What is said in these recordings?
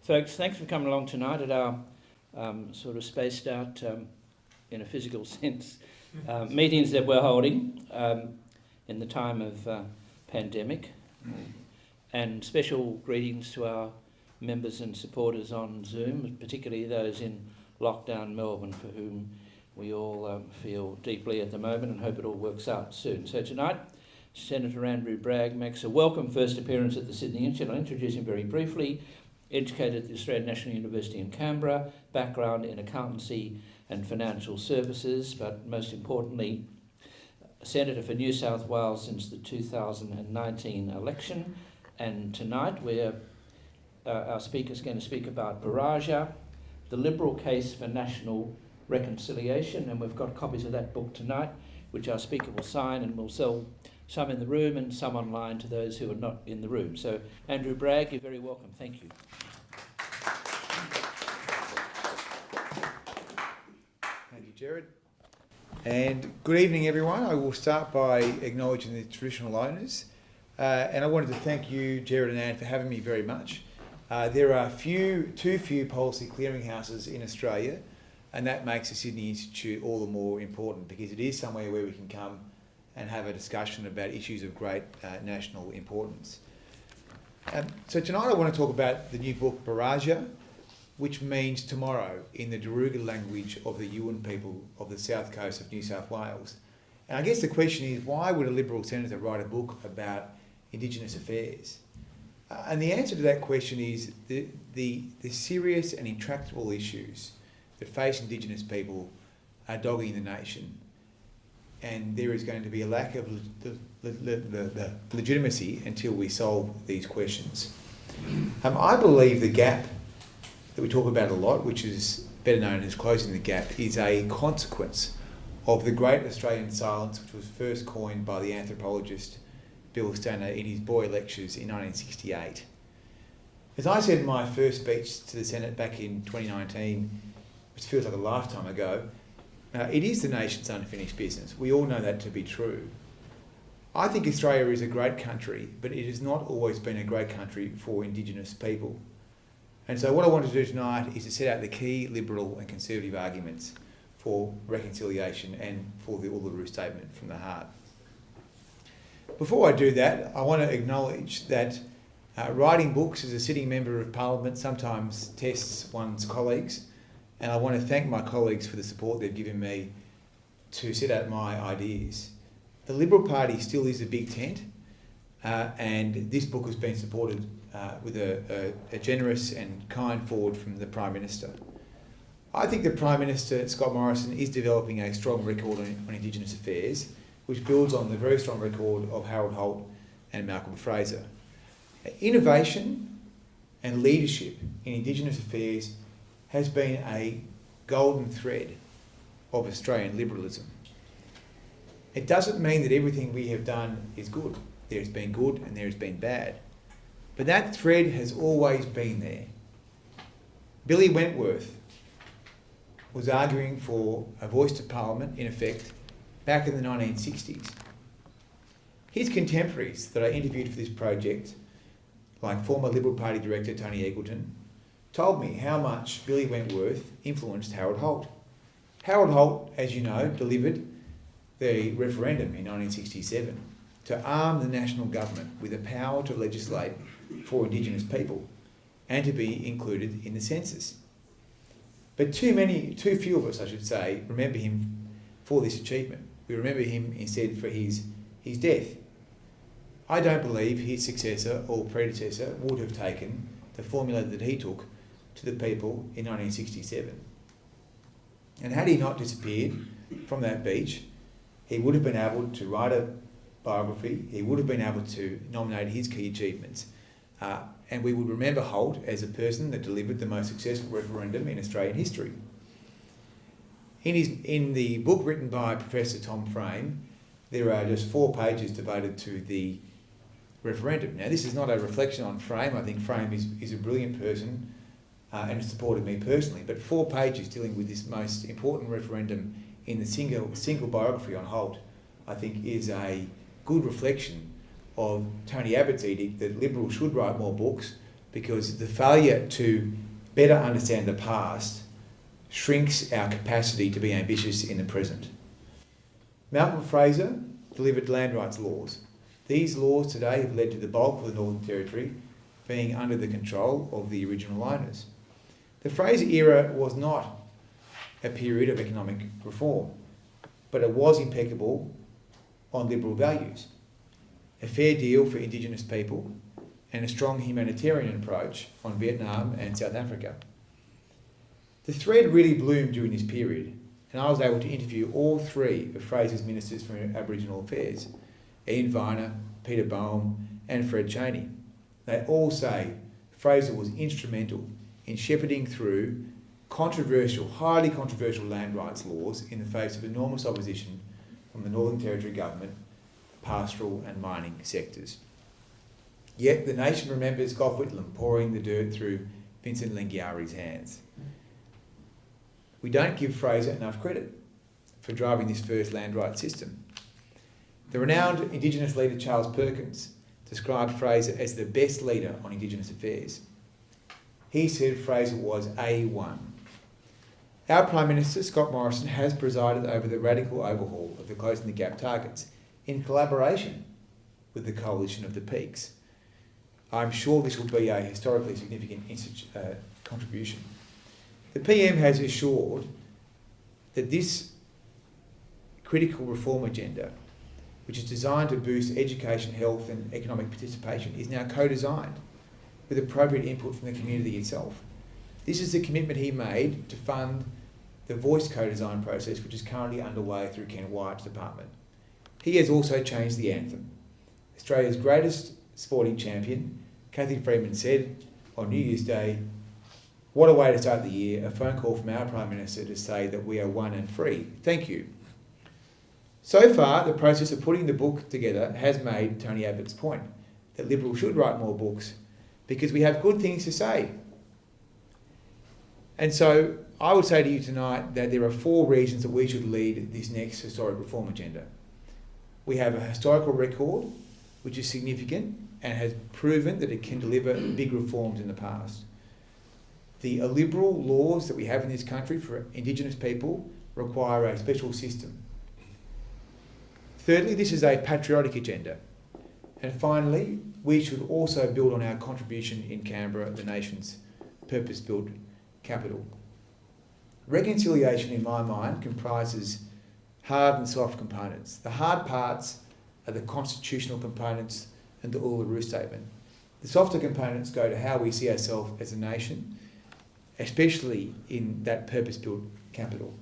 Folks, thanks for coming along tonight at our sort of spaced out, in a physical sense, meetings that we're holding in the time of pandemic. And special greetings to our members and supporters on Zoom, particularly those in lockdown Melbourne, for whom we all feel deeply at the moment and hope it all works out soon. So tonight, Senator Andrew Bragg makes a welcome first appearance at the Sydney Institute. I'll introduce him very briefly. Educated at the Australian National University in Canberra, background in accountancy and financial services, but most importantly, Senator for New South Wales since the 2019 election. And tonight our speaker's going to speak about Baraja, the Liberal Case for National Reconciliation, and we've got copies of that book tonight, which our speaker will sign, and we'll sell some in the room and some online to those who are not in the room. So, Andrew Bragg, you're very welcome. Thank you. Thank you, Jared. And good evening, everyone. I will start by acknowledging the traditional owners. And I wanted to thank you, Jared and Anne, for having me very much. There are too few policy clearinghouses in Australia, and that makes the Sydney Institute all the more important because it is somewhere where we can come and have a discussion about issues of great national importance. So tonight I want to talk about the new book, Baraja, which means tomorrow in the Darugha language of the Yuin people of the south coast of New South Wales. And I guess the question is, why would a Liberal senator write a book about Indigenous affairs? And the answer to that question is the serious and intractable issues that face Indigenous people are dogging the nation. And there is going to be a lack of the legitimacy until we solve these questions. I believe the gap that we talk about a lot, which is better known as closing the gap, is a consequence of the great Australian silence, which was first coined by the anthropologist Bill Stanner in his Boy Lectures in 1968. As I said in my first speech to the Senate back in 2019, which feels like a lifetime ago, it is the nation's unfinished business. We all know that to be true. I think Australia is a great country, but it has not always been a great country for Indigenous people. And so what I want to do tonight is to set out the key Liberal and Conservative arguments for reconciliation and for the Uluru Statement from the heart. Before I do that, I want to acknowledge that writing books as a sitting member of Parliament sometimes tests one's colleagues, and I want to thank my colleagues for the support they've given me to set out my ideas. The Liberal Party still is a big tent, and this book has been supported with a generous and kind forward from the Prime Minister. I think the Prime Minister, Scott Morrison, is developing a strong record on Indigenous affairs, which builds on the very strong record of Harold Holt and Malcolm Fraser. Innovation and leadership in Indigenous affairs has been a golden thread of Australian liberalism. It doesn't mean that everything we have done is good. There's been good and there's been bad. But that thread has always been there. Billy Wentworth was arguing for a voice to Parliament, in effect, back in the 1960s. His contemporaries that I interviewed for this project, like former Liberal Party director Tony Eggleton, told me how much Billy Wentworth influenced Harold Holt. Harold Holt, as you know, delivered the referendum in 1967 to arm the national government with the power to legislate for Indigenous people and to be included in the census. But too few of us, I should say, remember him for this achievement. We remember him instead for his death. I don't believe his successor or predecessor would have taken the formula that he took to the people in 1967. And had he not disappeared from that beach, he would have been able to write a biography, he would have been able to nominate his key achievements, and we would remember Holt as a person that delivered the most successful referendum in Australian history. In the book written by Professor Tom Frame, there are just 4 pages devoted to the referendum. Now, this is not a reflection on Frame. I think Frame is a brilliant person and has supported me personally, but 4 pages dealing with this most important referendum in the single biography on Holt, I think is a good reflection of Tony Abbott's edict that Liberals should write more books because the failure to better understand the past shrinks our capacity to be ambitious in the present. Malcolm Fraser delivered land rights laws. These laws today have led to the bulk of the Northern Territory being under the control of the original owners. The Fraser era was not a period of economic reform, but it was impeccable on liberal values. A fair deal for Indigenous people and a strong humanitarian approach on Vietnam and South Africa. The thread really bloomed during this period, and I was able to interview all three of Fraser's ministers for Aboriginal Affairs, Ian Viner, Peter Boehm and Fred Chaney. They all say Fraser was instrumental in shepherding through highly controversial land rights laws in the face of enormous opposition from the Northern Territory government, pastoral and mining sectors. Yet the nation remembers Gough Whitlam pouring the dirt through Vincent Lingiari's hands. We don't give Fraser enough credit for driving this first land rights system. The renowned Indigenous leader Charles Perkins described Fraser as the best leader on Indigenous affairs. He said Fraser was A1. Our Prime Minister, Scott Morrison, has presided over the radical overhaul of the Closing the Gap targets in collaboration with the Coalition of the Peaks. I'm sure this will be a historically significant contribution. The PM has assured that this critical reform agenda, which is designed to boost education, health and economic participation, is now co-designed with appropriate input from the community itself. This is the commitment he made to fund the voice co-design process, which is currently underway through Ken Wyatt's department. He has also changed the anthem. Australia's greatest sporting champion, Cathy Freeman, said on New Year's Day, "What a way to start the year, a phone call from our Prime Minister to say that we are one and free. Thank you." So far, the process of putting the book together has made Tony Abbott's point that Liberals should write more books because we have good things to say. And so I would say to you tonight that there are 4 reasons that we should lead this next historic reform agenda. We have a historical record which is significant and has proven that it can deliver big reforms in the past. The illiberal laws that we have in this country for Indigenous people require a special system. Thirdly, this is a patriotic agenda. And finally, we should also build on our contribution in Canberra, the nation's purpose-built capital. Reconciliation, in my mind, comprises hard and soft components. The hard parts are the constitutional components and the Uluru Statement. The softer components go to how we see ourselves as a nation, especially in that purpose-built capital.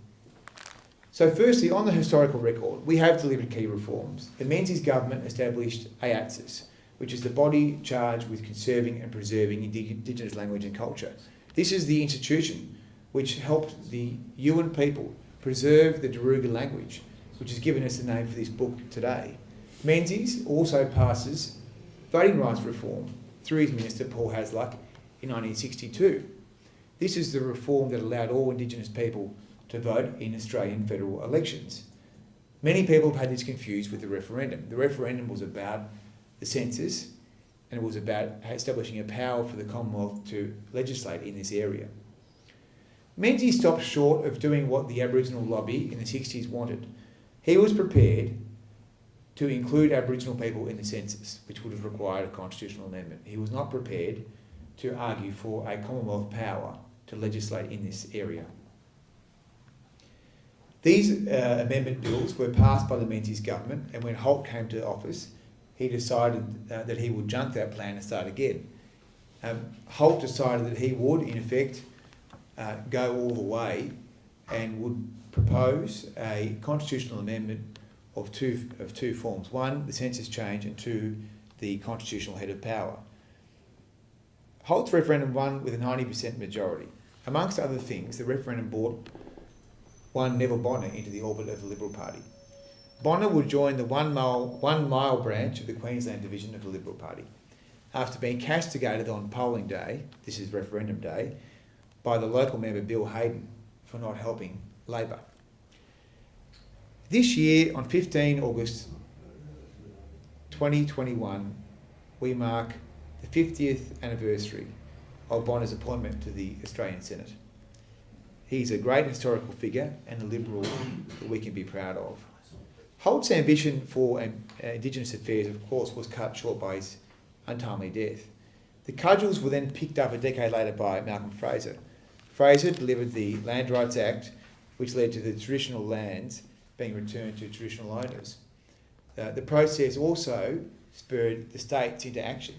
So firstly, on the historical record, we have delivered key reforms. The Menzies government established AATSIS, which is the body charged with conserving and preserving Indigenous language and culture. This is the institution which helped the Yuin people preserve the Daruga language, which has given us the name for this book today. Menzies also passes voting rights reform through his minister, Paul Hasluck, in 1962. This is the reform that allowed all Indigenous people to vote in Australian federal elections. Many people have had this confused with the referendum. The referendum was about the census and it was about establishing a power for the Commonwealth to legislate in this area. Menzies stopped short of doing what the Aboriginal lobby in the 60s wanted. He was prepared to include Aboriginal people in the census, which would have required a constitutional amendment. He was not prepared to argue for a Commonwealth power to legislate in this area. These amendment bills were passed by the Menzies government, and when Holt came to office, he decided that he would junk that plan and start again. Holt decided that he would, in effect, go all the way and would propose a constitutional amendment of two forms. One, the census change, and 2, the constitutional head of power. Holt's referendum won with a 90% majority. Amongst other things, the referendum brought one Neville Bonner into the orbit of the Liberal Party. Bonner would join the one mile branch of the Queensland division of the Liberal Party after being castigated on polling day, this is referendum day, by the local member Bill Hayden for not helping Labor. This year, on 15 August 2021, we mark the 50th anniversary of Bonner's appointment to the Australian Senate. He's a great historical figure and a Liberal that we can be proud of. Holt's ambition for Indigenous affairs, of course, was cut short by his untimely death. The cudgels were then picked up a decade later by Malcolm Fraser. Fraser delivered the Land Rights Act, which led to the traditional lands being returned to traditional owners. The process also spurred the states into action.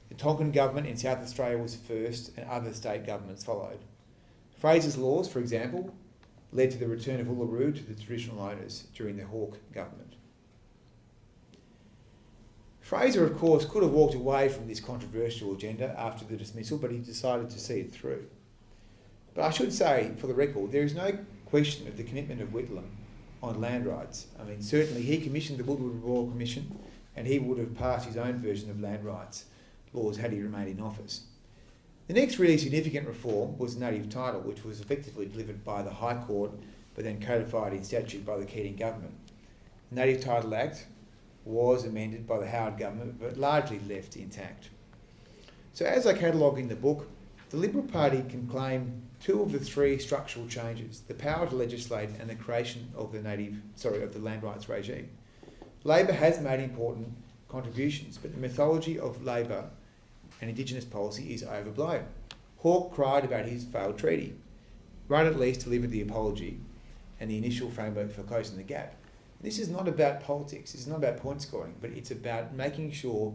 The Tonkin government in South Australia was first, and other state governments followed. Fraser's laws, for example, led to the return of Uluru to the traditional owners during the Hawke government. Fraser, of course, could have walked away from this controversial agenda after the dismissal, but he decided to see it through. But I should say, for the record, there is no question of the commitment of Whitlam on land rights. I mean, certainly he commissioned the Woodward Royal Commission, and he would have passed his own version of land rights laws had he remained in office. The next really significant reform was native title, which was effectively delivered by the High Court, but then codified in statute by the Keating government. The Native Title Act was amended by the Howard government, but largely left intact. So as I catalogue in the book, the Liberal Party can claim two of the three structural changes: the power to legislate and the creation of the land rights regime. Labor has made important contributions, but the mythology of Labor and Indigenous policy is overblown. Hawke cried about his failed treaty. Rudd at least delivered the apology and the initial framework for closing the gap. This is not about politics, it's not about point scoring, but it's about making sure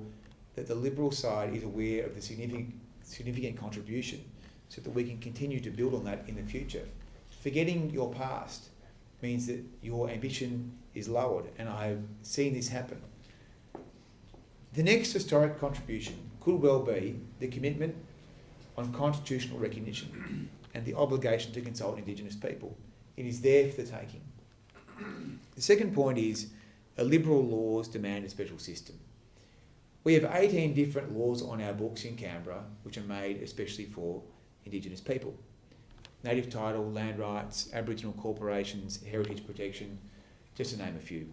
that the Liberal side is aware of the significant contribution so that we can continue to build on that in the future. Forgetting your past means that your ambition is lowered, and I have seen this happen. The next historic contribution could well be the commitment on constitutional recognition and the obligation to consult Indigenous people. It is there for the taking. The second point is Liberal laws demand a special system. We have 18 different laws on our books in Canberra which are made especially for Indigenous people. Native title, land rights, Aboriginal corporations, heritage protection, just to name a few.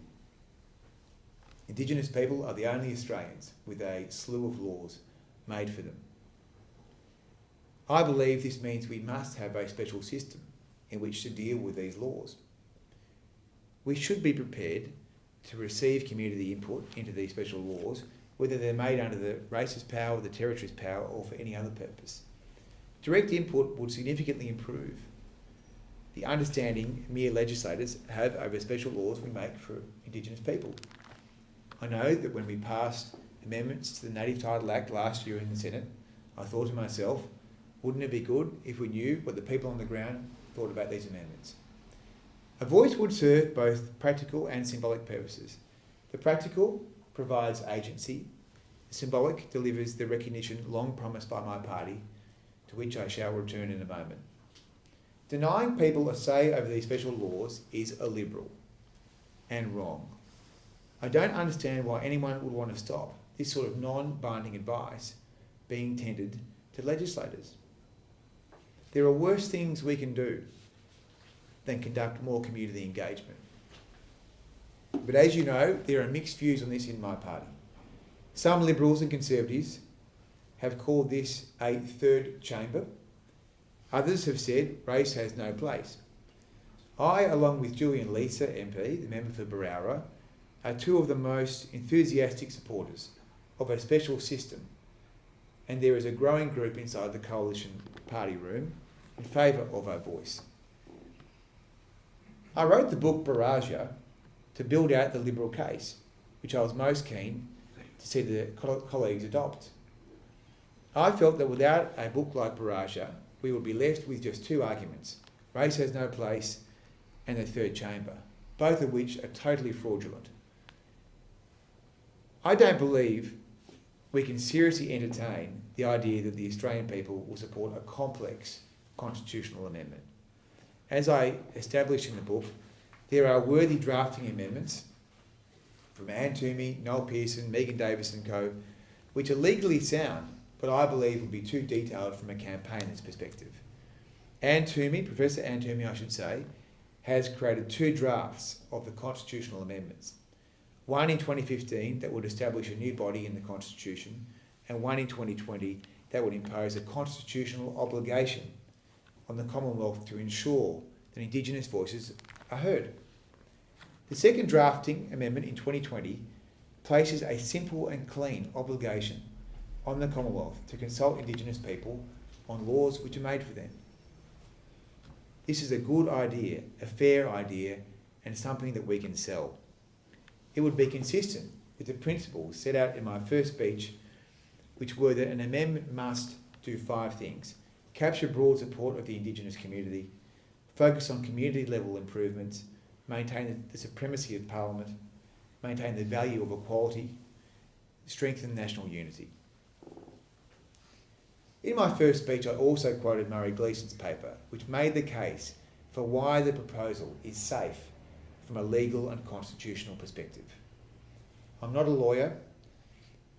Indigenous people are the only Australians with a slew of laws made for them. I believe this means we must have a special system in which to deal with these laws. We should be prepared to receive community input into these special laws, whether they're made under the race's power, the territory's power, or for any other purpose. Direct input would significantly improve the understanding mere legislators have over special laws we make for Indigenous people. I know that when we passed amendments to the Native Title Act last year in the Senate, I thought to myself, wouldn't it be good if we knew what the people on the ground thought about these amendments? A voice would serve both practical and symbolic purposes. The practical provides agency. The symbolic delivers the recognition long promised by my party, to which I shall return in a moment. Denying people a say over these special laws is illiberal and wrong. I don't understand why anyone would want to stop this sort of non-binding advice being tendered to legislators. There are worse things we can do than conduct more community engagement. But as you know, there are mixed views on this in my party. Some Liberals and Conservatives have called this a third chamber. Others have said race has no place. I, along with Julian Leeser MP, the member for Berowra, are two of the most enthusiastic supporters of a special system, and there is a growing group inside the coalition party room in favour of our voice. I wrote the book Barragia to build out the Liberal case, which I was most keen to see the colleagues adopt. I felt that without a book like Barragia, we would be left with just two arguments: race has no place and the third chamber, both of which are totally fraudulent. I don't believe we can seriously entertain the idea that the Australian people will support a complex constitutional amendment. As I established in the book, there are worthy drafting amendments from Anne Toomey, Noel Pearson, Megan Davis and co, which are legally sound, but I believe will be too detailed from a campaigner's perspective. Professor Anne Toomey, I should say, has created two drafts of the constitutional amendments. One in 2015 that would establish a new body in the Constitution, and one in 2020 that would impose a constitutional obligation on the Commonwealth to ensure that Indigenous voices are heard. The second drafting amendment in 2020 places a simple and clean obligation on the Commonwealth to consult Indigenous people on laws which are made for them. This is a good idea, a fair idea, and something that we can sell. It would be consistent with the principles set out in my first speech, which were that an amendment must do 5 things: capture broad support of the Indigenous community, focus on community level improvements, maintain the supremacy of Parliament, maintain the value of equality, strengthen national unity. In my first speech, I also quoted Murray Gleeson's paper, which made the case for why the proposal is safe from a legal and constitutional perspective. I'm not a lawyer,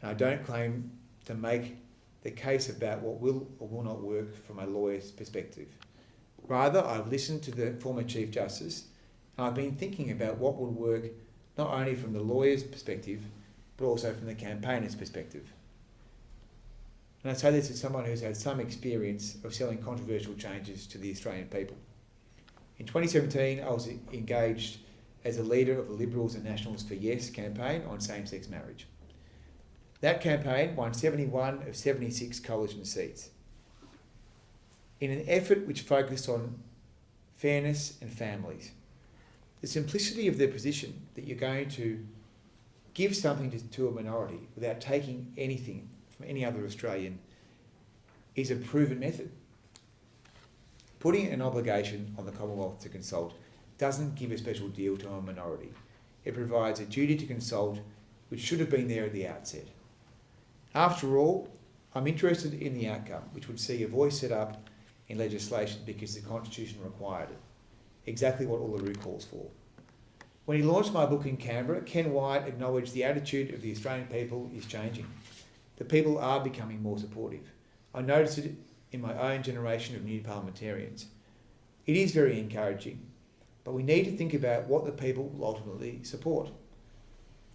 and I don't claim to make the case about what will or will not work from a lawyer's perspective. Rather, I've listened to the former Chief Justice, and I've been thinking about what would work not only from the lawyer's perspective, but also from the campaigner's perspective. And I say this as someone who's had some experience of selling controversial changes to the Australian people. In 2017, I was engaged as a leader of the Liberals and Nationals for Yes campaign on same-sex marriage. That campaign won 71 of 76 coalition seats. In an effort which focused on fairness and families, the simplicity of their position that you're going to give something to a minority without taking anything from any other Australian is a proven method. Putting an obligation on the Commonwealth to consult doesn't give a special deal to a minority. It provides a duty to consult which should have been there at the outset. After all, I'm interested in the outcome, which would see a voice set up in legislation because the Constitution required it. Exactly what Uluru calls for. When he launched my book in Canberra, Ken Wyatt acknowledged the attitude of the Australian people is changing. The people are becoming more supportive. I noticed it in my own generation of new parliamentarians. It is very encouraging, but we need to think about what the people will ultimately support.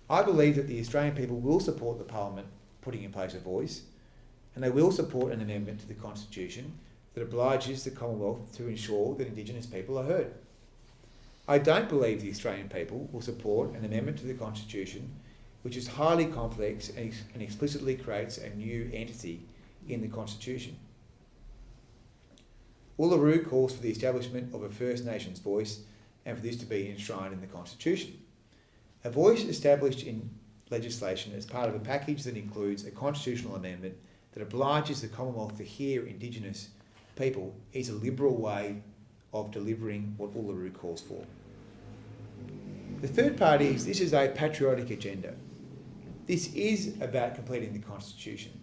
I believe that the Australian people will support the Parliament putting in place a voice, and they will support an amendment to the Constitution that obliges the Commonwealth to ensure that Indigenous people are heard. I don't believe the Australian people will support an amendment to the Constitution which is highly complex and explicitly creates a new entity in the Constitution. Uluru calls for the establishment of a First Nations voice and for this to be enshrined in the Constitution. A voice established in legislation as part of a package that includes a constitutional amendment that obliges the Commonwealth to hear Indigenous people is a liberal way of delivering what Uluru calls for. The third part is this is a patriotic agenda. This is about completing the Constitution.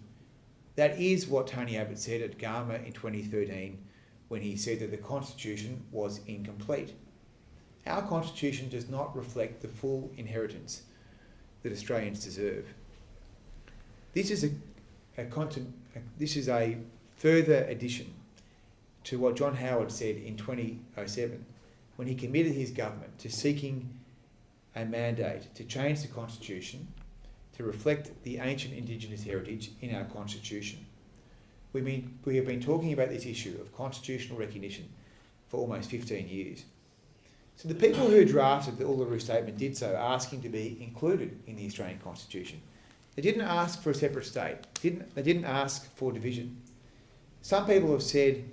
That is what Tony Abbott said at Garma in 2013 when he said that the Constitution was incomplete. Our Constitution does not reflect the full inheritance that Australians deserve. This is a further addition to what John Howard said in 2007 when he committed his government to seeking a mandate to change the Constitution to reflect the ancient Indigenous heritage in our Constitution. We have been talking about this issue of constitutional recognition for almost 15 years. So the people who drafted the Uluru Statement did so asking to be included in the Australian Constitution. They didn't ask for a separate state. They didn't ask for division. Some people have said,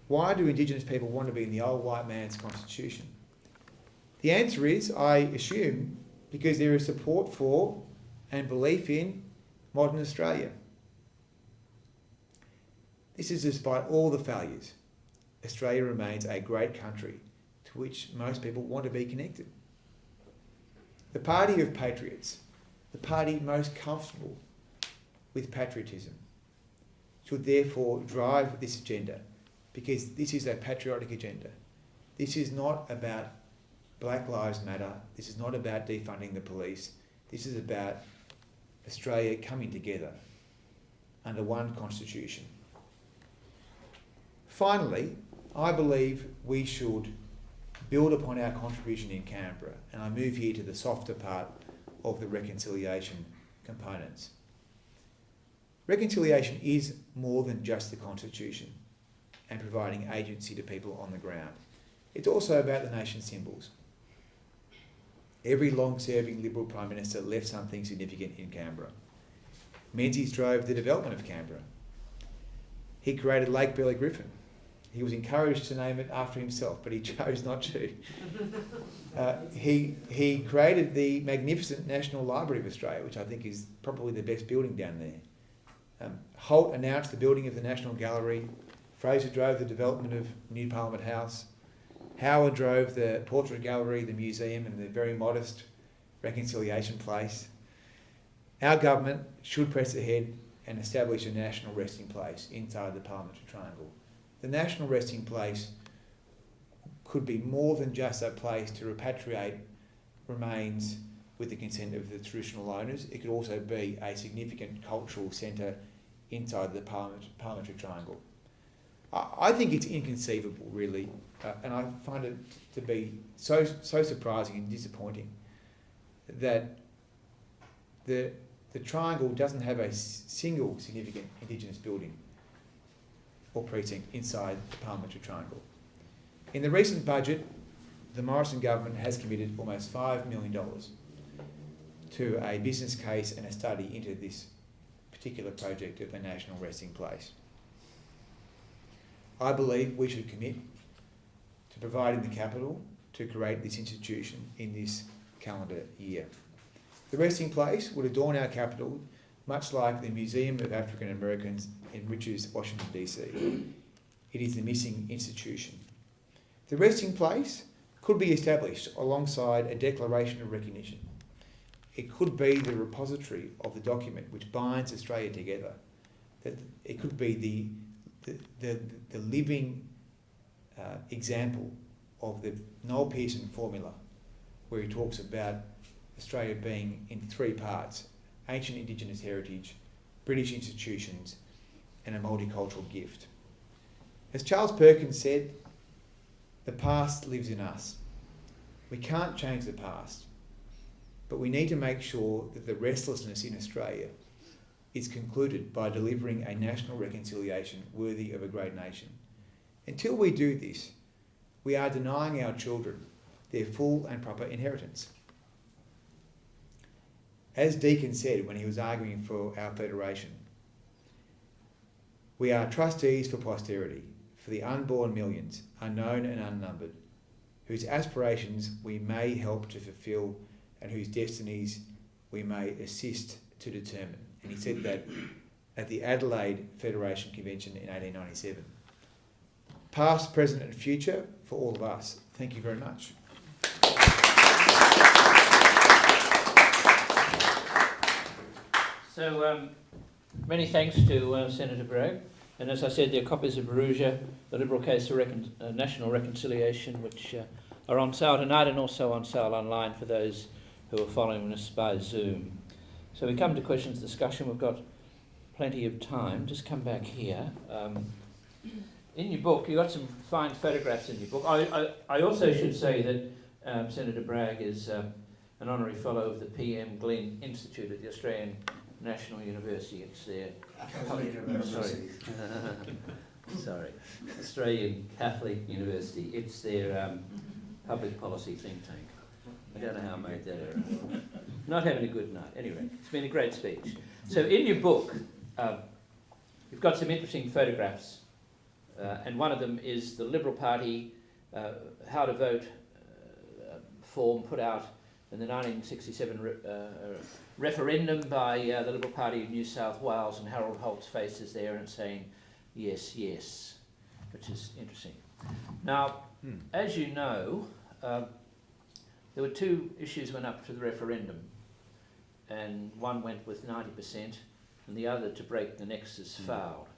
why do Indigenous people want to be in the old white man's Constitution? The answer is, I assume, because there is support for and belief in modern Australia. This is despite all the failures. Australia remains a great country to which most people want to be connected. The party of patriots, the party most comfortable with patriotism, should therefore drive this agenda because this is a patriotic agenda. This is not about Black Lives Matter. This is not about defunding the police. This is about Australia coming together under one constitution. Finally, I believe we should build upon our contribution in Canberra, and I move here to the softer part of the reconciliation components. Reconciliation is more than just the Constitution and providing agency to people on the ground. It's also about the nation's symbols. Every long-serving Liberal Prime Minister left something significant in Canberra. Menzies drove the development of Canberra. He created Lake Belly Griffin. He was encouraged to name it after himself, but he chose not to. He created the magnificent National Library of Australia, which I think is probably the best building down there. Holt announced the building of the National Gallery. Fraser drove the development of New Parliament House. Howard drove the Portrait Gallery, the museum, and the very modest Reconciliation Place. Our government should press ahead and establish a national resting place inside the Parliamentary Triangle. The national resting place could be more than just a place to repatriate remains with the consent of the traditional owners. It could also be a significant cultural centre inside the Parliamentary Triangle. I think it's inconceivable, really, and I find it to be so surprising and disappointing that the Triangle doesn't have a single significant Indigenous building or precinct inside the Parliamentary Triangle. In the recent budget, the Morrison government has committed almost $5 million to a business case and a study into this particular project of a national resting place. I believe we should commit to providing the capital to create this institution in this calendar year. The resting place would adorn our capital much like the Museum of African Americans enriches Washington DC. It is the missing institution. The resting place could be established alongside a declaration of recognition. It could be the repository of the document which binds Australia together. That it could be the living example of the Noel Pearson formula, where he talks about Australia being in three parts: ancient Indigenous heritage, British institutions, and a multicultural gift. As Charles Perkins said, the past lives in us. We can't change the past, but we need to make sure that the restlessness in Australia is concluded by delivering a national reconciliation worthy of a great nation. Until we do this, we are denying our children their full and proper inheritance. As Deakin said when he was arguing for our federation, we are trustees for posterity, for the unborn millions, unknown and unnumbered, whose aspirations we may help to fulfil and whose destinies we may assist to determine. And he said that at the Adelaide Federation Convention in 1897. Past, present and future for all of us. Thank you very much. So many thanks to Senator Bragg. And as I said, there are copies of Baruja, the Liberal Case for National Reconciliation, which are on sale tonight and also on sale online for those who are following us by Zoom. So we come to questions discussion. We've got plenty of time. Just come back here. In your book, you've got some fine photographs in your book. I also should say that Senator Bragg is an honorary fellow of the PM Glenn Institute at the Australian National University. It's their Australian Catholic University. It's their public policy think tank. I don't know how I made that error. Not having a good night. Anyway, it's been a great speech. So in your book, you've got some interesting photographs, and one of them is the Liberal Party how to vote form put out in the 1967 referendum by the Liberal Party of New South Wales, and Harold Holt's face is there and saying, yes, yes, which is interesting. Now, as you know, there were two issues went up to the referendum, and one went with 90% and the other, to break the nexus, failed.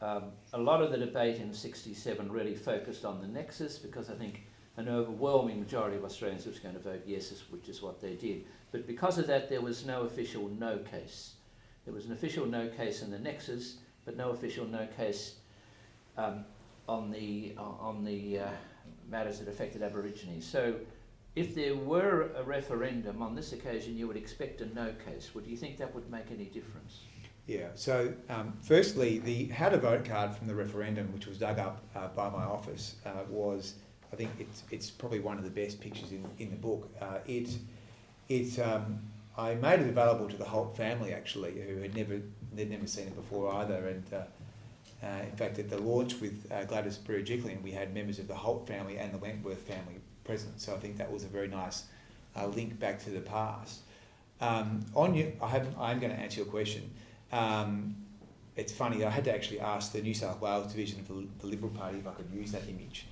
A lot of the debate in 67 really focused on the nexus, because I think an overwhelming majority of Australians was going to vote yes, which is what they did. But because of that, there was no official no case. There was an official no case in the nexus, but no official no case on the matters that affected Aborigines. So if there were a referendum on this occasion, you would expect a no case. Would you think that would make any difference? Yeah, so firstly, the how to vote card from the referendum, which was dug up by my office, was, I think it's probably one of the best pictures in the book. I made it available to the Holt family actually, who they'd never seen it before either, and in fact at the launch with Gladys Berejiklian, we had members of the Holt family and the Wentworth family present, so I think that was a very nice link back to the past. I'm going to answer your question. It's funny, I had to actually ask the New South Wales division for the Liberal Party if I could use that image.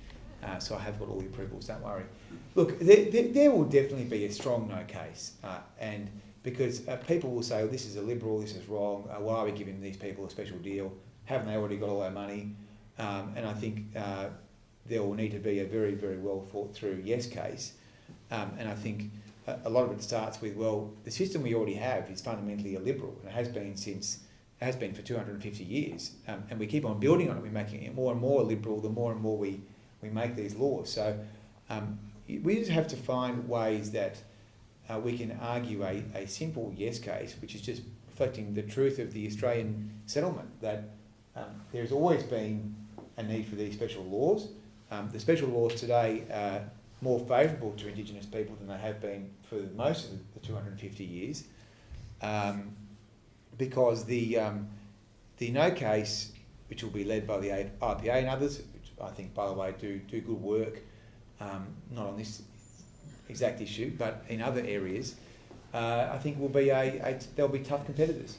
So I have got all the approvals, don't worry. Look, there will definitely be a strong no case. And because people will say, well, this is a Liberal, this is wrong, why are we giving these people a special deal? Haven't they already got all our money? And I think there will need to be a very, very well thought through yes case. And I think a lot of it starts with, well, the system we already have is fundamentally a Liberal, and it has been for 250 years, and we keep on building on it. We're making it more and more Liberal the more and more we make these laws. So we just have to find ways that we can argue a simple yes case, which is just reflecting the truth of the Australian settlement, that there's always been a need for these special laws. The special laws today are more favourable to Indigenous people than they have been for most of the 250 years, because the no case, which will be led by the IPA and others, which I think, by the way, do good work, not on this exact issue, but in other areas, I think will be they'll be tough competitors.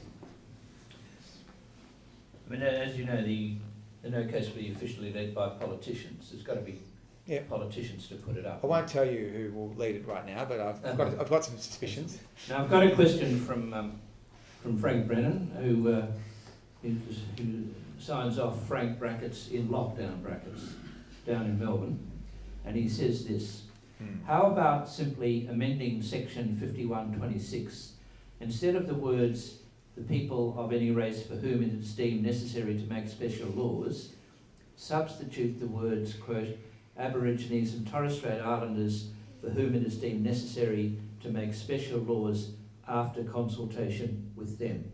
I mean, as you know, the no case will be officially led by politicians. There's got to be politicians to put it up. I won't tell you who will lead it right now, but I've got some suspicions. Now I've got a question from Frank Brennan, who signs off Frank brackets in lockdown brackets down in Melbourne, and he says this: how about simply amending section 5126, instead of the words "the people of any race for whom it is deemed necessary to make special laws," substitute the words, quote, "Aborigines and Torres Strait Islanders for whom it is deemed necessary to make special laws after consultation with them."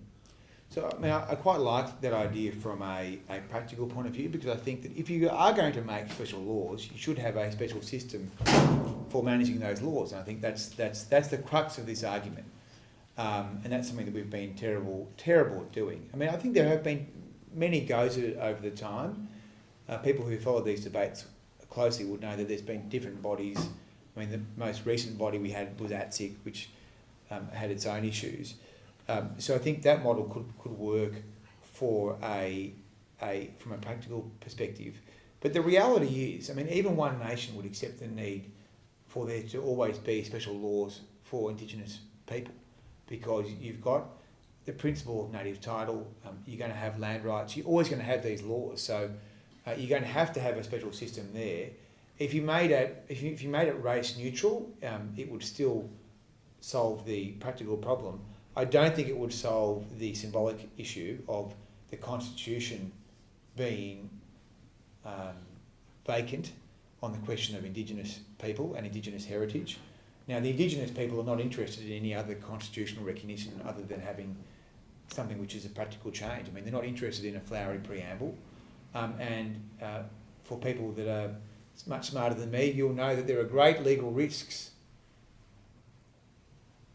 So I mean, I quite like that idea from a practical point of view, because I think that if you are going to make special laws, you should have a special system for managing those laws. And I think that's the crux of this argument. And that's something that we've been terrible at doing. I mean, I think there have been many goes at it over the time. People who follow these debates closely would know that there's been different bodies. I mean, the most recent body we had was ATSIC, which had its own issues. So I think that model could work for from a practical perspective. But the reality is, I mean, even One Nation would accept the need for there to always be special laws for Indigenous people, because you've got the principle of native title, you're going to have land rights, you're always going to have these laws. So you're going to have a special system there. If you made it race neutral, it would still solve the practical problem. I don't think it would solve the symbolic issue of the Constitution being vacant on the question of Indigenous people and Indigenous heritage. Now, the Indigenous people are not interested in any other constitutional recognition other than having something which is a practical change. I mean, they're not interested in a flowery preamble. And for people that are much smarter than me, you'll know that there are great legal risks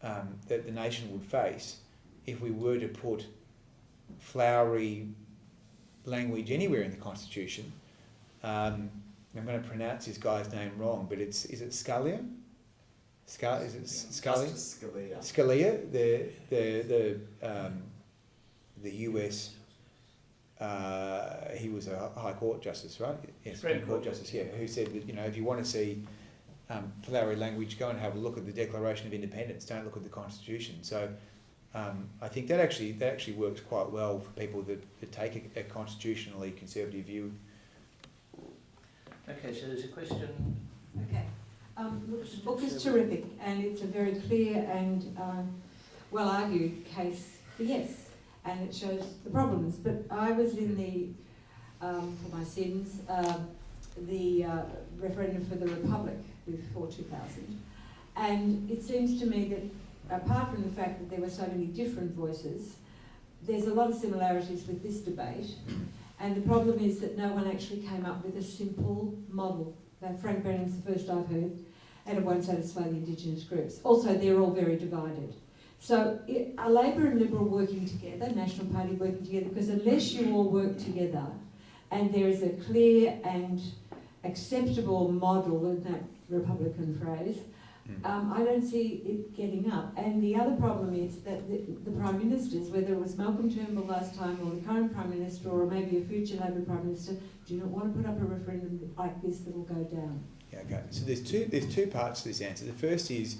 that the nation would face if we were to put flowery language anywhere in the Constitution. I'm going to pronounce this guy's name wrong, but is it Scalia? Is it Scalia? Scalia, the US. He was a High Court Justice, right? Yes, Supreme Court Justice. Yeah, who said that, you know, if you want to see flowery language, go and have a look at the Declaration of Independence. Don't look at the Constitution. So I think that actually works quite well for people that take a constitutionally conservative view. Okay, so there's a question. Okay. Look, the book is terrific, and it's a very clear and well-argued case for yes, and it shows the problems. But I was in the, for my sins, the referendum for the Republic before 2000, and it seems to me that apart from the fact that there were so many different voices, there's a lot of similarities with this debate, and the problem is that no one actually came up with a simple model. Frank Brennan's the first I've heard, and it won't satisfy the Indigenous groups. Also, they're all very divided. So are Labor and Liberal working together, National Party working together? Because unless you all work together and there is a clear and acceptable model, in that Republican phrase, I don't see it getting up. And the other problem is that the Prime Ministers, whether it was Malcolm Turnbull last time or the current Prime Minister or maybe a future Labor Prime Minister, do not want to put up a referendum like this that will go down. Yeah, okay. So there's two parts to this answer. The first is,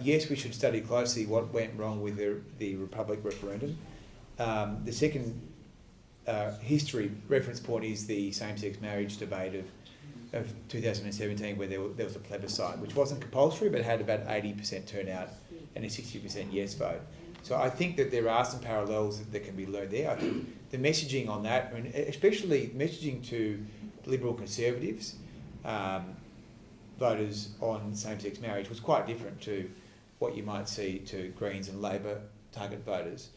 yes, we should study closely what went wrong with the Republic referendum. The second history reference point is the same-sex marriage debate of 2017, where there was a plebiscite, which wasn't compulsory but had about 80% turnout and a 60% yes vote. So I think that there are some parallels that can be learned there. I think the messaging on that, I mean, especially messaging to Liberal Conservatives, voters on same-sex marriage, was quite different to what you might see to Greens and Labor target voters.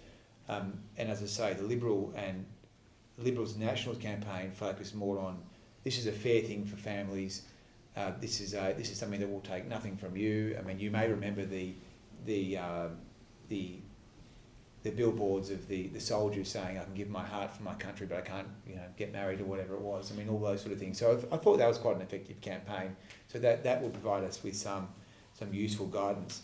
And as I say, the Liberals and Nationals campaign focused more on, this is a fair thing for families. This is something that will take nothing from you. I mean, you may remember the billboards of the soldiers saying, "I can give my heart for my country, but I can't, get married," or whatever it was. I mean, all those sort of things. So I thought that was quite an effective campaign. So that will provide us with some useful guidance.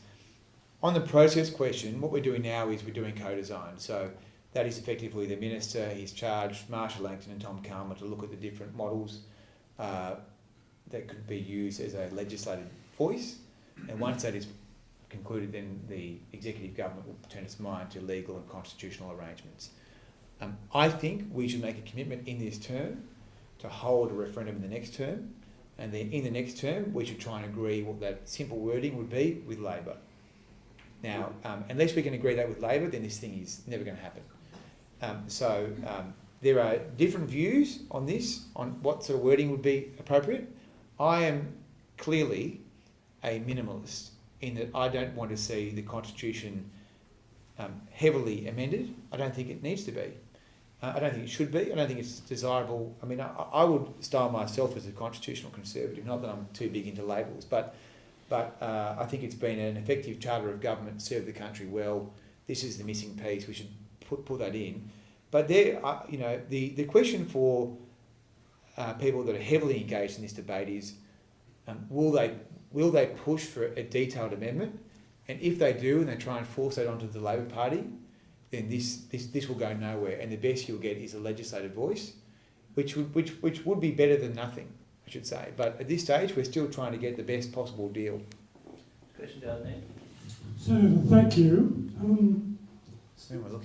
On the process question, what we're doing now is we're doing co-design. So that is effectively the Minister, he's charged Marsha Langton and Tom Calma to look at the different models that could be used as a legislative voice. And once that is concluded, then the executive government will turn its mind to legal and constitutional arrangements. I think we should make a commitment in this term to hold a referendum in the next term, and then in the next term we should try and agree what that simple wording would be with Labor. Now, unless we can agree that with Labor, then this thing is never going to happen. There are different views on this, on what sort of wording would be appropriate. I am clearly a minimalist in that I don't want to see the Constitution heavily amended. I don't think it needs to be. I don't think it should be. I don't think it's desirable. I mean, I would style myself as a constitutional conservative, not that I'm too big into labels, but I think it's been an effective charter of government, served the country well. This is the missing piece. We should put that in. But there, the question for people that are heavily engaged in this debate is, will they push for a detailed amendment? And if they do, and they try and force that onto the Labor Party, then this will go nowhere. And the best you'll get is a legislative voice, which would be better than nothing, I should say. But at this stage, we're still trying to get the best possible deal. Question down there. Senator, thank you.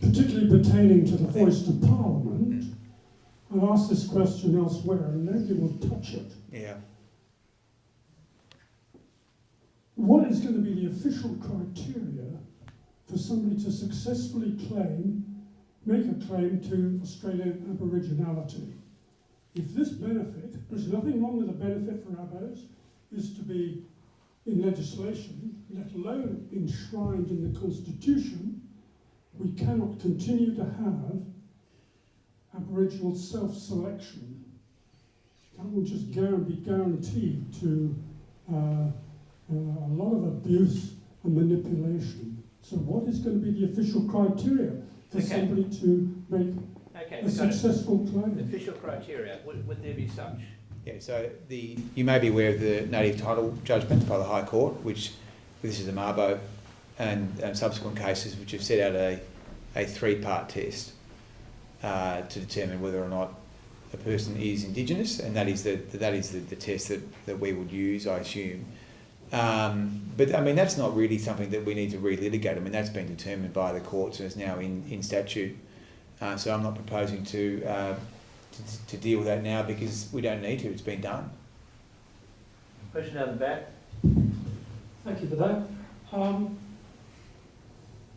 Particularly pertaining to the voice to Parliament, I've asked this question elsewhere and nobody will touch it. Yeah. What is going to be the official criteria for somebody to successfully make a claim to Australian Aboriginality? If this benefit, there's nothing wrong with the benefit for Abos, is to be in legislation, let alone enshrined in the Constitution, we cannot continue to have Aboriginal self-selection. That will just be guaranteed to a lot of abuse and manipulation. So what is going to be the official criteria for somebody to make a successful claim? The official criteria, would there be such? Yeah, so you may be aware of the native title judgment by the High Court, which this is the Mabo and subsequent cases which have set out a three-part test to determine whether or not a person is Indigenous, and that is the test that we would use, I assume. But I mean, that's not really something that we need to relitigate. I mean, that's been determined by the courts and is now in statute. So I'm not proposing to deal with that now because we don't need to. It's been done. Question down the back. Thank you for that.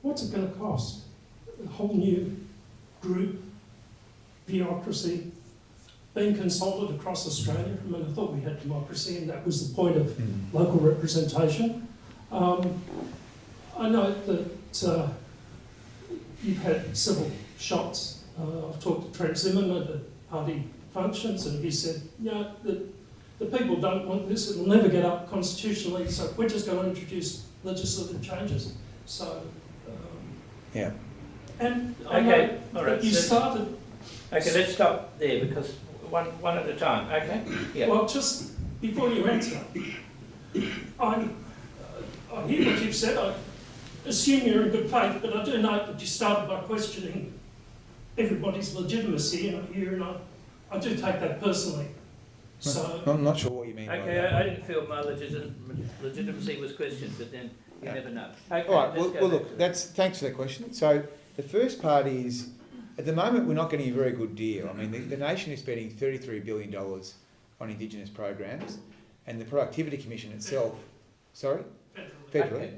What's it going to cost? A whole new group, bureaucracy, being consulted across Australia. I mean, I thought we had democracy and that was the point of local representation. I know that you've had civil shots. I've talked to Trent Zimmerman at the party functions, and he said, the people don't want this, it will never get up constitutionally, so we're just going to introduce legislative changes. So, Yeah. and I Okay, know all right. that you started... Okay, let's stop there because one at a time. Okay? Yeah. Well, just before you answer, I hear what you've said. I assume you're in good faith, but I do note that you started by questioning everybody's legitimacy, and I do take that personally. So I'm not sure what you mean by Okay, that. I didn't feel my legitimacy was questioned, but then you never know. Okay, All right, let's go well back look, to that. thanks for that question. So the first part is, at the moment we're not getting a very good deal. I mean, the nation is spending $33 billion on Indigenous programs, and the Productivity Commission itself, federally, Okay.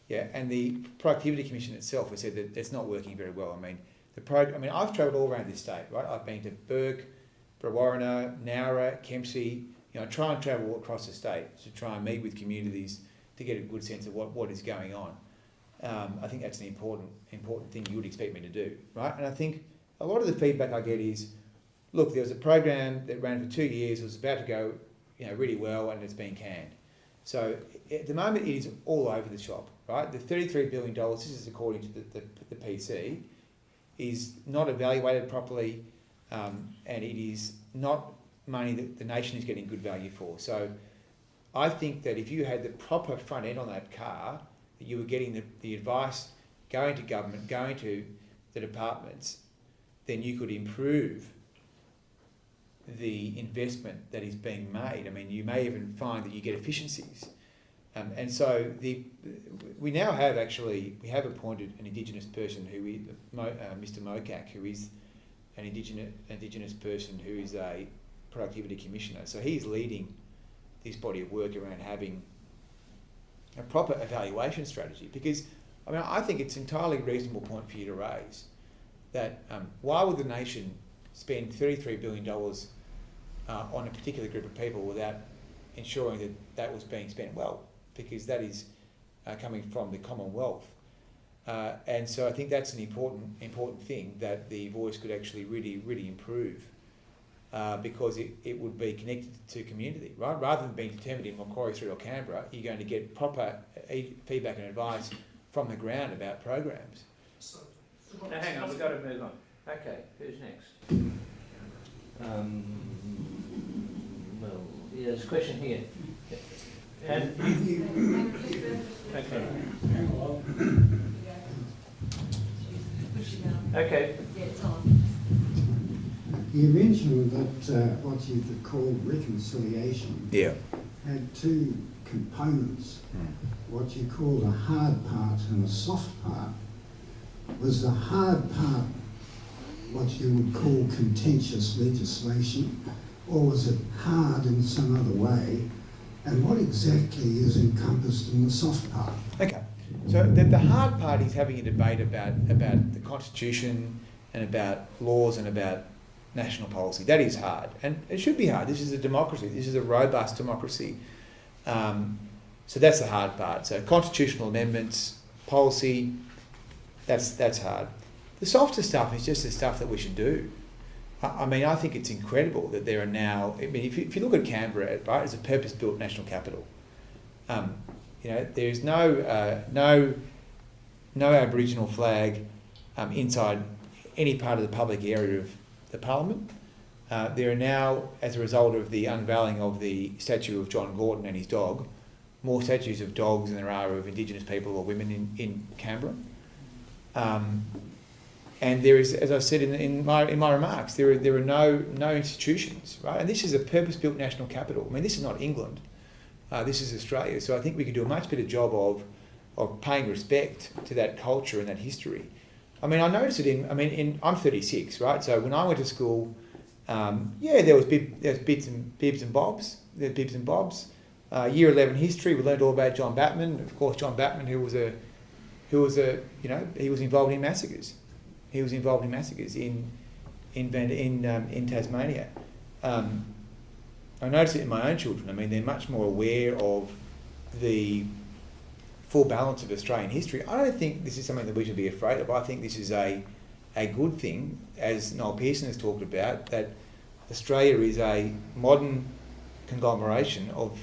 yeah, and the Productivity Commission itself has said that it's not working very well. I mean, I've travelled all around this state, right? I've been to Bourke, Brewarrina, Nowra, Kempsey. I try and travel across the state to try and meet with communities to get a good sense of what is going on. I think that's an important thing you would expect me to do, right? And I think a lot of the feedback I get is, look, there was a program that ran for 2 years, it was about to go, really well, and it's been canned. So at the moment, it is all over the shop, right? The $33 billion, this is according to the PC, is not evaluated properly, and it is not money that the nation is getting good value for. So I think that if you had the proper front end on that car, that you were getting the advice, going to government, going to the departments, then you could improve the investment that is being made. I mean, you may even find that you get efficiencies. And so we now have appointed an Indigenous person who is Mr. Mokak, who is an Indigenous person who is a productivity commissioner. So he's leading this body of work around having a proper evaluation strategy, because I think it's entirely reasonable point for you to raise that why would the nation spend $33 billion on a particular group of people without ensuring that was being spent well, because that is coming from the Commonwealth. And so I think that's an important thing that the voice could actually really improve, because it would be connected to community, right? Rather than being determined in Macquarie Street or Canberra, you're going to get proper feedback and advice from the ground about programs. Now hang on, we've got to move on. Okay, who's next? Well, there's a question here. And, okay. Okay. You mentioned that what you could call reconciliation had two components, what you call a hard part and a soft part. Was the hard part what you would call contentious legislation, or was it hard in some other way? And what exactly is encompassed in the soft part? Okay, so the hard part is having a debate about the Constitution and about laws and about national policy. That is hard, and it should be hard. This is a democracy. This is a robust democracy. So that's the hard part. So constitutional amendments, policy, that's hard. The softer stuff is just the stuff that we should do. I think it's incredible that there are now, if you look at Canberra, right, it's a purpose-built national capital. There's no Aboriginal flag inside any part of the public area of the Parliament. There are now, as a result of the unveiling of the statue of John Gorton and his dog, more statues of dogs than there are of Indigenous people or women in Canberra. And there is, as I said in my remarks, there are no institutions, right? And this is a purpose-built national capital. This is not England. This is Australia. So I think we could do a much better job of paying respect to that culture and that history. I noticed it I'm 36, right? So when I went to school, there was bits and bobs. Year 11 history, we learned all about John Batman. Of course, John Batman, he was involved in massacres. He was involved in massacres in Tasmania. I noticed it in my own children. They're much more aware of the full balance of Australian history. I don't think this is something that we should be afraid of. I think this is a good thing, as Noel Pearson has talked about, that Australia is a modern conglomeration of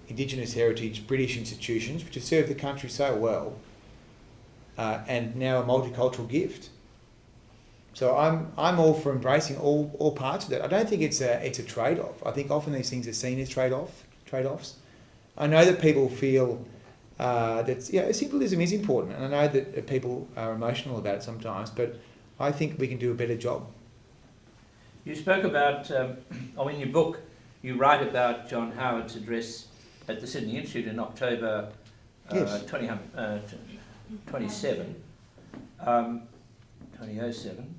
Indigenous heritage British institutions which have served the country so well, and now a multicultural gift. So I'm all for embracing all parts of that. I don't think it's a trade-off. I think often these things are seen as trade-offs. I know that people feel that symbolism is important, and I know that people are emotional about it sometimes, but I think we can do a better job. You spoke about, in your book, you write about John Howard's address at the Sydney Institute in October 2007.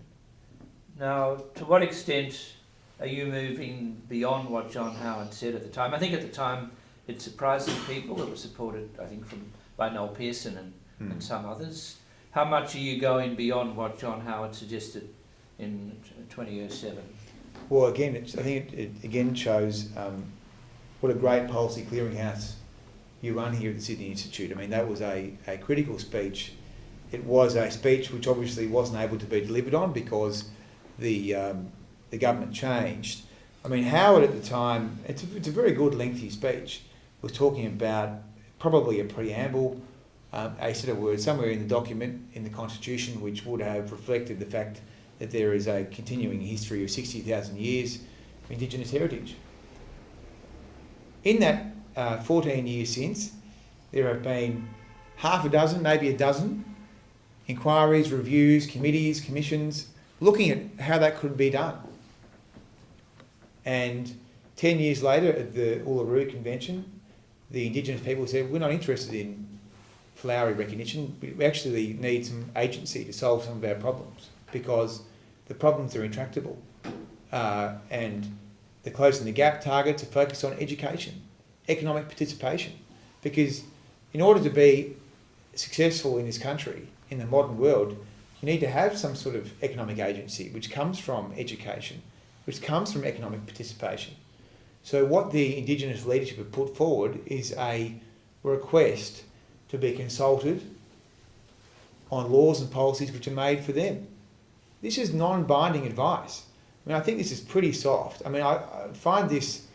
Now, to what extent are you moving beyond what John Howard said at the time? I think at the time it surprised some people. It was supported, I think, by Noel Pearson and some others. How much are you going beyond what John Howard suggested in 2007? Well, again, I think it again shows what a great policy clearinghouse you run here at the Sydney Institute. I mean, that was a critical speech. It was a speech which obviously wasn't able to be delivered on because the government changed. I mean, Howard at the time, it's a very good lengthy speech, was talking about probably a preamble, a set of words somewhere in the document, in the Constitution, which would have reflected the fact that there is a continuing history of 60,000 years of Indigenous heritage. In that 14 years since, there have been half a dozen, maybe a dozen, inquiries, reviews, committees, commissions, looking at how that could be done. And 10 years later at the Uluru Convention, the Indigenous people said, we're not interested in flowery recognition, we actually need some agency to solve some of our problems because the problems are intractable. And the Closing the Gap targets are focused on education, economic participation, because in order to be successful in this country, in the modern world, you need to have some sort of economic agency which comes from education, which comes from economic participation. So what the Indigenous leadership have put forward is a request to be consulted on laws and policies which are made for them. This is non-binding advice. I mean, I think this is pretty soft. I mean, I find this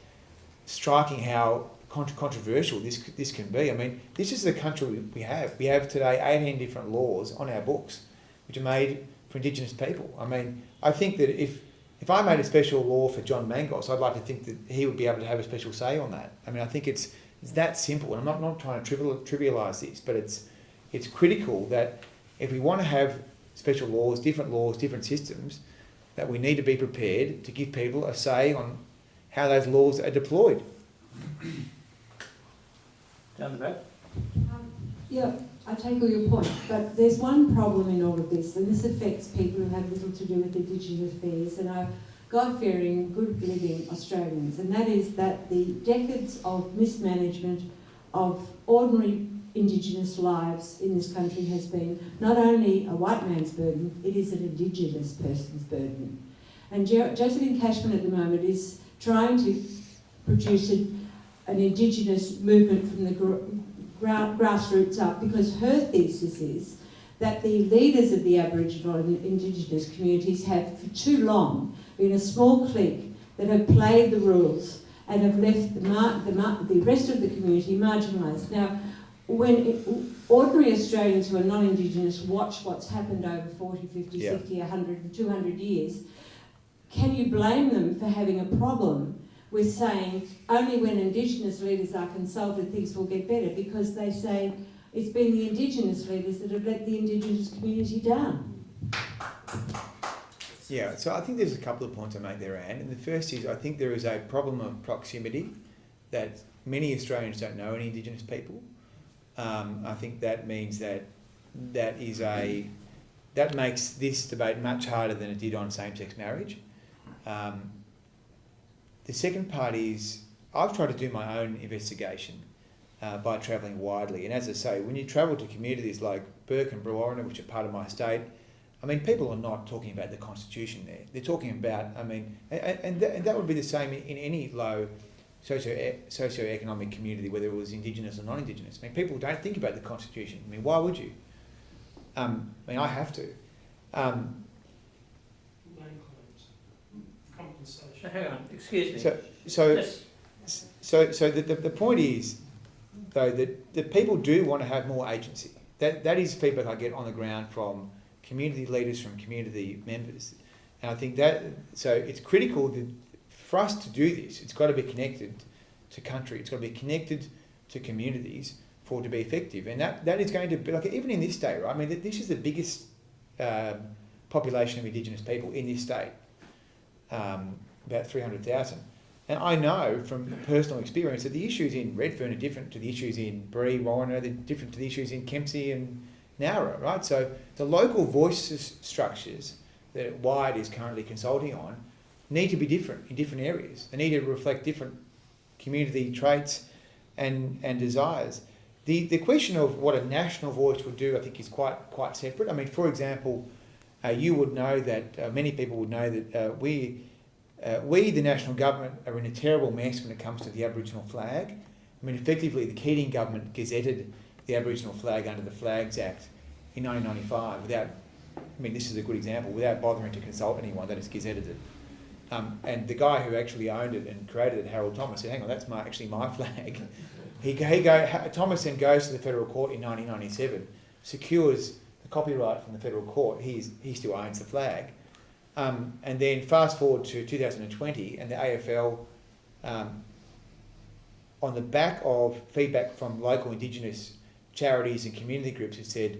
striking how controversial this can be. I mean, this is the country we have. We have today 18 different laws on our books which are made for Indigenous people. I mean, I think that if I made a special law for John Mangos, I'd like to think that he would be able to have a special say on that. I mean, I think it's that simple, and I'm not trying to trivialise this, but it's critical that if we want to have special laws, different systems, that we need to be prepared to give people a say on how those laws are deployed. Down the back. Yeah, I take all your points, but there's one problem in all of this, and this affects people who have little to do with Indigenous affairs and are God-fearing, good-living Australians, and that is that the decades of mismanagement of ordinary Indigenous lives in this country has been not only a white man's burden, it is an Indigenous person's burden. And Josephine Cashman at the moment is trying to produce an Indigenous movement from the grassroots up, because her thesis is that the leaders of the Aboriginal and Indigenous communities have for too long been a small clique that have played the rules and have left the rest of the community marginalised. Now, when ordinary Australians who are non-Indigenous watch what's happened over 40, 50, 60, 100 and 200 years, can you blame them for having a problem with saying only when Indigenous leaders are consulted things will get better, because they say it's been the Indigenous leaders that have let the Indigenous community down? Yeah, so I think there's a couple of points I make there, Anne. And the first is I think there is a problem of proximity that many Australians don't know any Indigenous people. I think that means that makes this debate much harder than it did on same-sex marriage. The second part is I've tried to do my own investigation by travelling widely. And as I say, when you travel to communities like Burke and Brewarrina, which are part of my state, I mean, people are not talking about the Constitution there. They're talking about, I mean, and that would be the same in any low socio-economic community, whether it was Indigenous or non-Indigenous. I mean, people don't think about the Constitution. I mean, why would you? I mean, I have to. Land claims, compensation. Hang on, excuse me. So the point is, though, that people do want to have more agency. That is feedback I get on the ground from community leaders, from community members. And I think that, so it's critical that for us to do this, it's got to be connected to country, it's got to be connected to communities for it to be effective. And that is going to be, like, even in this state, right? I mean, this is the biggest population of Indigenous people in this state, about 300,000. And I know from personal experience that the issues in Redfern are different to the issues in Bree, Warriner, they're different to the issues in Kempsey and Nowra, right? So the local voice structures that Wyatt is currently consulting on need to be different in different areas. They need to reflect different community traits and desires. The question of what a national voice would do, I think, is quite separate. I mean, for example, you would know that, many people would know that we, the national government, are in a terrible mess when it comes to the Aboriginal flag. I mean, effectively, the Keating government gazetted the Aboriginal flag under the Flags Act in 1995 without, I mean, this is a good example, without bothering to consult anyone, they just gazetted it. And the guy who actually owned it and created it, Harold Thomas, said, hang on, that's actually my flag. Thomas then goes to the federal court in 1997, secures the copyright from the federal court, he still owns the flag. And then fast forward to 2020, and the AFL, on the back of feedback from local Indigenous charities and community groups, have said,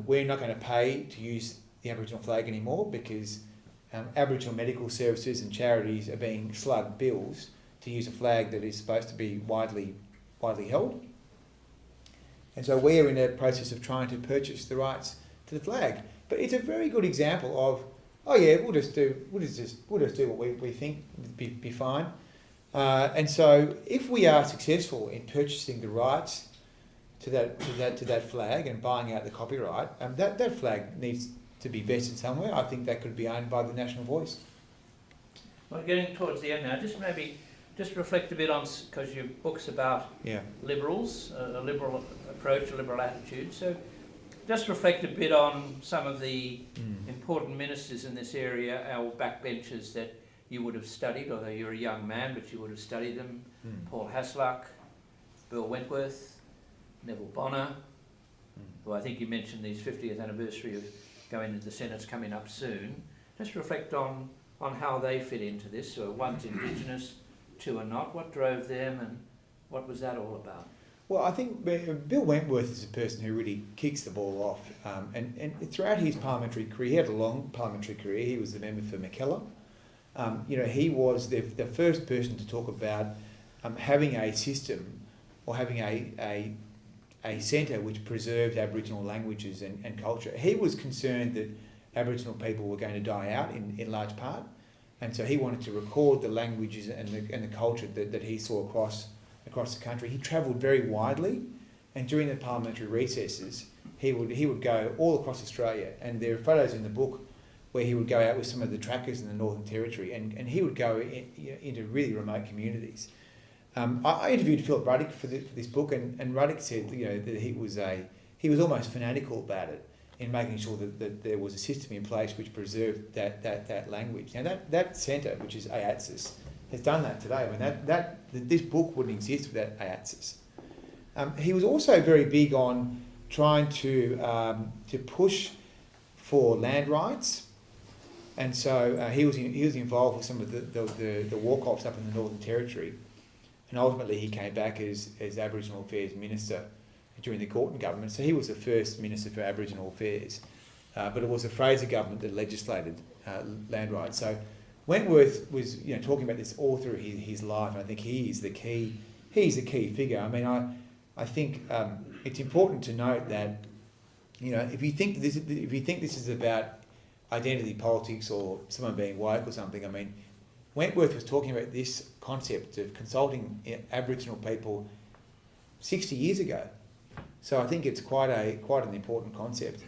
we're not going to pay to use the Aboriginal flag anymore because Aboriginal medical services and charities are being slugged bills to use a flag that is supposed to be widely held. And so we're in a process of trying to purchase the rights to the flag. But it's a very good example of, oh yeah, we'll just do what we think would be fine. And so if we are successful in purchasing the rights to that flag and buying out the copyright, that flag needs to be vested somewhere. I think that could be owned by the National Voice. Well, getting towards the end now, just reflect a bit on, because your book's about liberals, a liberal approach, a liberal attitude. So just reflect a bit on some of the important ministers in this area, our backbenchers that you would have studied, although you're a young man, but you would have studied them. Paul Hasluck, Bill Wentworth, Neville Bonner, who I think you mentioned his 50th anniversary of going into the Senate's coming up soon. Just reflect on how they fit into this. So one's Indigenous, two are not. What drove them and what was that all about? Well, I think Bill Wentworth is a person who really kicks the ball off. And throughout his parliamentary career, he had a long parliamentary career. He was the member for McKellar. He was the first person to talk about having a system or having a centre which preserved Aboriginal languages and culture. He was concerned that Aboriginal people were going to die out in large part, and so he wanted to record the languages and the culture that he saw across the country. He travelled very widely, and during the parliamentary recesses, he would go all across Australia, and there are photos in the book where he would go out with some of the trackers in the Northern Territory, and he would go into really remote communities. I interviewed Philip Ruddock for this book, and Ruddock said that he was almost fanatical about it, in making sure that there was a system in place which preserved that language. Now that centre, which is AATSIS, has done that today. I mean this book wouldn't exist without AATSIS. He was also very big on trying to push for land rights, and so he was involved with some of the walk-offs up in the Northern Territory. And ultimately he came back as Aboriginal Affairs Minister during the Gorton government. So he was the first Minister for Aboriginal Affairs. But it was the Fraser government that legislated land rights. So Wentworth was talking about this all through his life, and I think he's the key figure. I mean, I think it's important to note that if you think this is about identity politics or someone being woke or something, I mean, Wentworth was talking about this concept of consulting Aboriginal people 60 years ago. So I think it's quite an important concept.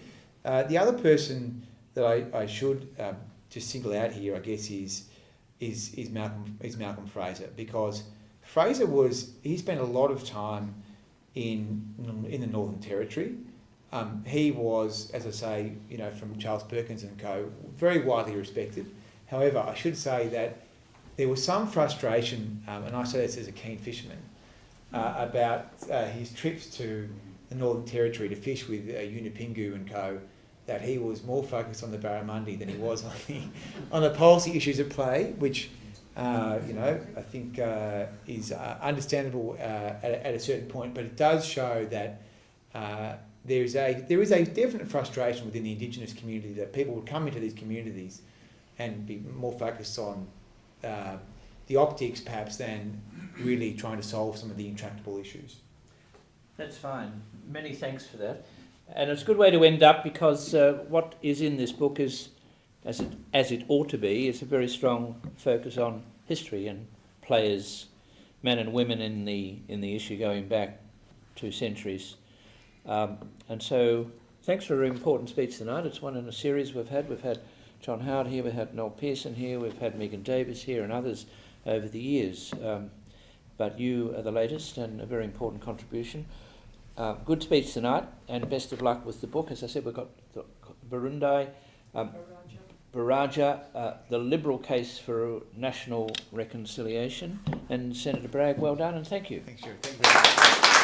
The other person that I should just single out here, I guess, is is Malcolm Fraser, because Fraser he spent a lot of time in the Northern Territory. He was, as I say, from Charles Perkins and co, very widely respected. However, I should say that there was some frustration, and I say this as a keen fisherman, about his trips to the Northern Territory to fish with Unipingu and co, that he was more focused on the barramundi than he was on the policy issues at play, which I think is understandable at a certain point, but it does show that there is a definite frustration within the Indigenous community that people would come into these communities and be more focused on the optics perhaps than really trying to solve some of the intractable issues. That's fine. Many thanks for that. And it's a good way to end up, because what is in this book is, as it ought to be, is a very strong focus on history and players, men and women in the issue going back 2 centuries. And so thanks for an important speech tonight. It's one in a series we've had. We've had John Howard here, we've had Noel Pearson here, we've had Megan Davis here and others over the years. But you are the latest and a very important contribution. Good speech tonight, and best of luck with the book. As I said, we've got the Baraja, the Liberal Case for National Reconciliation. And Senator Bragg, well done and thank you. Thanks, Jared. Thank you very much.